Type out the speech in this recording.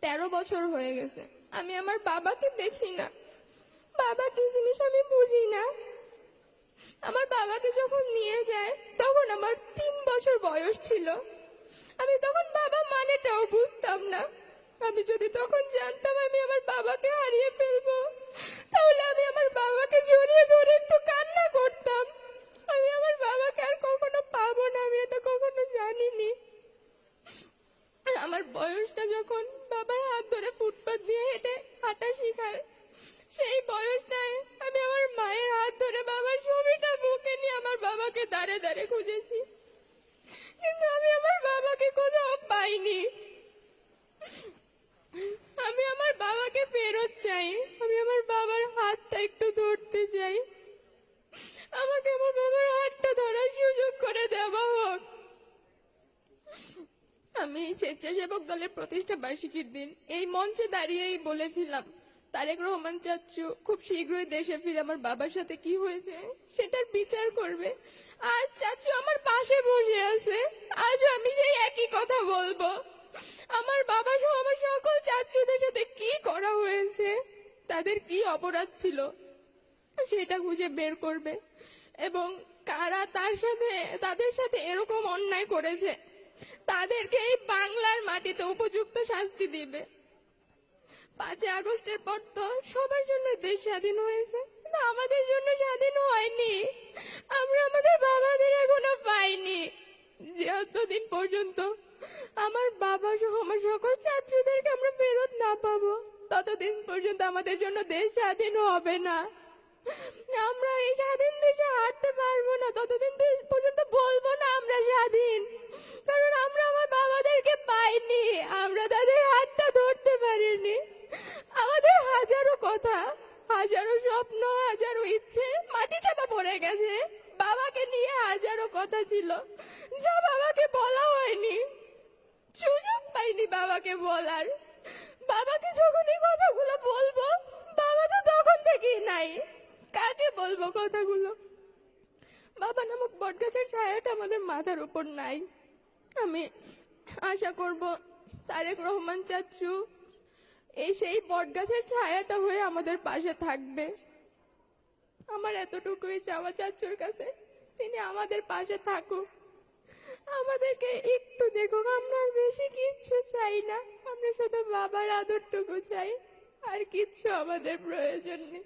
13 বছর হয়ে গেছে, আমি আমার বাবাকে দেখি না। বাবা কি জিনিস আমি বুঝি না। আমার বাবাকে যখন নিয়ে যায় তখন আমার 3 বছর বয়স ছিল। আমি তখন বাবা মানেটাও বুঝতাম না। আমি যদি তখন জানতাম আমি আমার বাবাকে হারিয়ে ফেলবো, তাহলে আমি আমার বাবাকে জড়িয়ে ধরে একটু কান্না করতাম। আমি আমার বাবাকে আর কখনো পাবো না, আমি এটা কখনো জানিনি। আমার বয়সটা যখন বাবার হাত ধরে ফুটপাত দিয়ে হেঁটে হাঁটা শিখায়, সেই বয়সটায় আমি আমার মায়ের হাত ধরে বাবার ছবিটা বুকে নিয়ে আমার বাবাকে দাঁড়ে দাঁড়ে খুঁজেছি, কিন্তু আমি আমার বাবাকে কোথাও পাইনি। আমি আমার বাবাকে ফেরত চাই, আমি আমার বাবার হাতটা একটু ধরতে চাই। আমাকে আমার বাবার হাতটা ধরার সুযোগ করে দেওয়া হোক। আমি স্বেচ্ছাসেবক দলের প্রতিষ্ঠা বার্ষিকীর দিন এই মঞ্চে দাঁড়িয়েই বলেছিলাম, তারেক রহমান চাচ্চু খুব শীঘ্রই দেশে ফিরে আমার বাবার সাথে কি হয়েছে সেটার বিচার করবে। আজ চাচ্চু আমার পাশে বসে আছে, আজও আমি সেই একই কথা বলবো। আমার বাবা সহ আমার সকল চাচ্চুদের সাথে কি করা হয়েছে, তাদের কি অপরাধ ছিল সেটা খুঁজে বের করবে, এবং কারা তাদের সাথে এরকম অন্যায় করেছে তাদেরকে এই বাংলার মাটিতে উপযুক্ত শাস্তি দিবে। 5 আগস্টের পর তো সবার জন্য দেশ স্বাধীন হয়েছে, কিন্তু আমাদের জন্য স্বাধীন হয়নি। আমরা আমাদের বাবাদের এখনো পাইনি। যতদিন পর্যন্ত আমার বাবা সহ আমার সকল ছাত্রীদেরকে আমরা ফেরত না পাবো, ততদিন পর্যন্ত আমাদের জন্য দেশ স্বাধীন হবে না। আমরা এই স্বাধীন দেশে হাঁটতে পারবো না, ততদিন পর্যন্ত বলবো না আমরা স্বাধীন, কারণ আমরা আমার বাবাদেরকে পাইনি, আমরা তাদের হাতটা ধরতে পারিনি। আমাদের হাজারো কথা, হাজারো স্বপ্ন, হাজারো ইচ্ছে মাটি চাপা পড়ে গেছে। বাবাকে নিয়ে হাজারো কথা ছিল যা বাবাকে বলা হয়নি, সুযোগ পাইনি বাবাকে বলার। বাবাকে যখন এই কথাগুলো বলবো, বাবা তো তখন থেকেই নাই, কাকে বলবো কথাগুলো? বাবা নামক বটগাছের ছায়াটা আমাদের মাথার উপর নাই। আমি আশা করব তারেক রহমান চাচ্চু সেই বটগাছের ছায়াটা হয়ে আমাদের পাশে থাকবে। আমার এতটুকুই চাওয়া চাচ্চুর কাছে, তিনি আমাদের পাশে থাকুক, আমাদেরকে একটু দেখুক। আমরা বেশি কিচ্ছু চাই না, আমরা শুধু বাবার আদরটুকু চাই, আর কিচ্ছু আমাদের প্রয়োজন নেই।